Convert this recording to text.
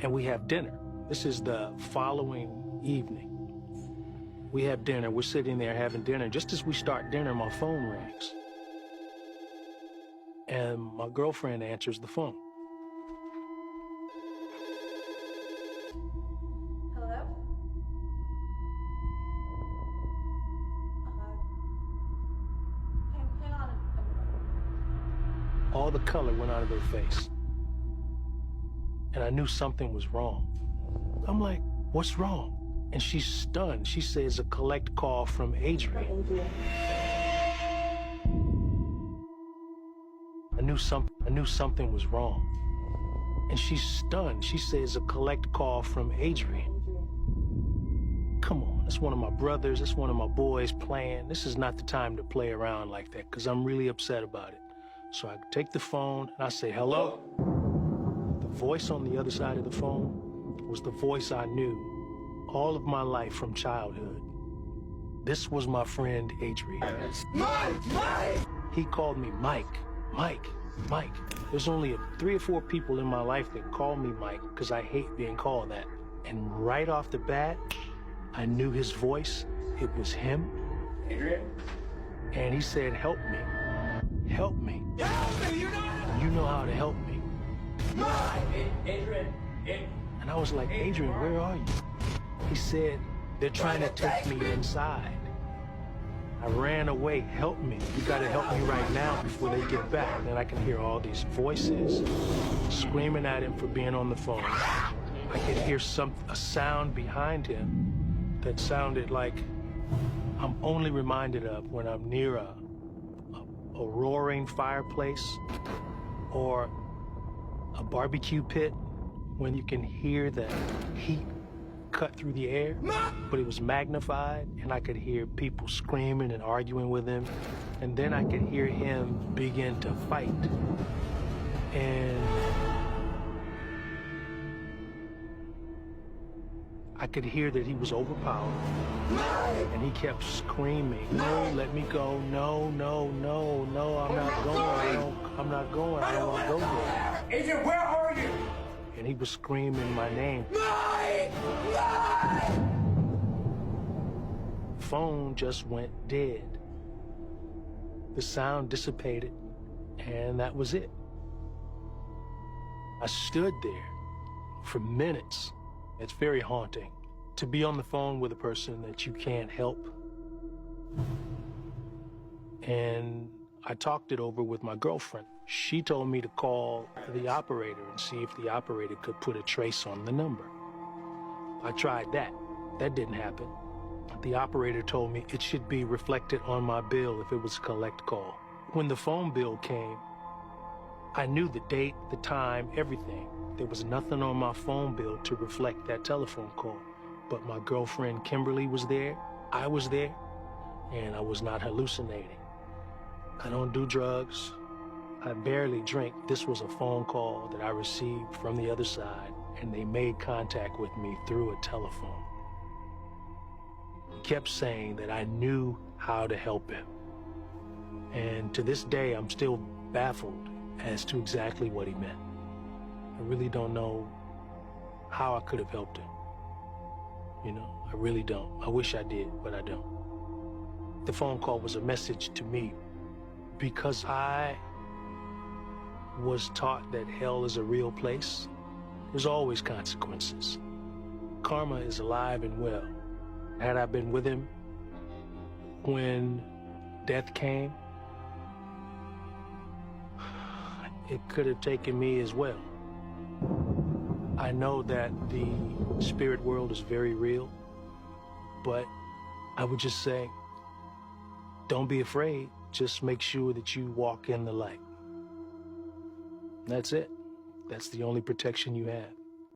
and we have dinner. This is the following evening. We have dinner. We're sitting there having dinner. Just as we start dinner, my phone rings. And my girlfriend answers the phone. Hello? Hang on a minute. All the color went out of her face. And I knew something was wrong. I'm like, what's wrong? And she's stunned. She says, a collect call from Adrian. I knew something was wrong. And she's stunned. She says, a collect call from Adrian. Come on, that's one of my brothers, that's one of my boys playing. This is not the time to play around like that, because I'm really upset about it. So I take the phone and I say, hello? The voice on the other side of the phone was the voice I knew all of my life from childhood. This was my friend Adrian. Mike! He called me Mike. Mike. There's only 3 or 4 people in my life that call me Mike because I hate being called that. And right off the bat, I knew his voice. It was him. Adrian? And he said, help me. Help me. Help me! You know how to help me. Mike! Adrian? And I was like, Adrian, where are you? He said, they're trying to take me inside. I ran away. Help me. You gotta help me right now before they get back. And then I can hear all these voices screaming at him for being on the phone. I could hear a sound behind him that sounded like I'm only reminded of when I'm near a roaring fireplace or a barbecue pit, when you can hear the heat cut through the air, but it was magnified, and I could hear people screaming and arguing with him, and then I could hear him begin to fight. And I could hear that he was overpowered, and he kept screaming, no, let me go, no, I'm not going, I'm not going, I don't want to go there. Adrian, where are you? And he was screaming my name. Mike! Phone just went dead. The sound dissipated, and that was it. I stood there for minutes. It's very haunting to be on the phone with a person that you can't help. And I talked it over with my girlfriend. She told me to call the operator and see if the operator could put a trace on the number. I tried that. That didn't happen. The operator told me it should be reflected on my bill if it was a collect call. When the phone bill came, I knew the date, the time, everything. There was nothing on my phone bill to reflect that telephone call. But my girlfriend Kimberly was there, I was there, and I was not hallucinating. I don't do drugs. I barely drink. This was a phone call that I received from the other side, and they made contact with me through a telephone. He kept saying that I knew how to help him. And to this day, I'm still baffled as to exactly what he meant. I really don't know how I could have helped him. You know, I really don't. I wish I did, but I don't. The phone call was a message to me because I was taught that hell is a real place. There's always consequences. Karma is alive and well. Had I been with him when death came, it could have taken me as well. I know that the spirit world is very real, but I would just say, don't be afraid. Just make sure that you walk in the light. That's it. That's the only protection you have.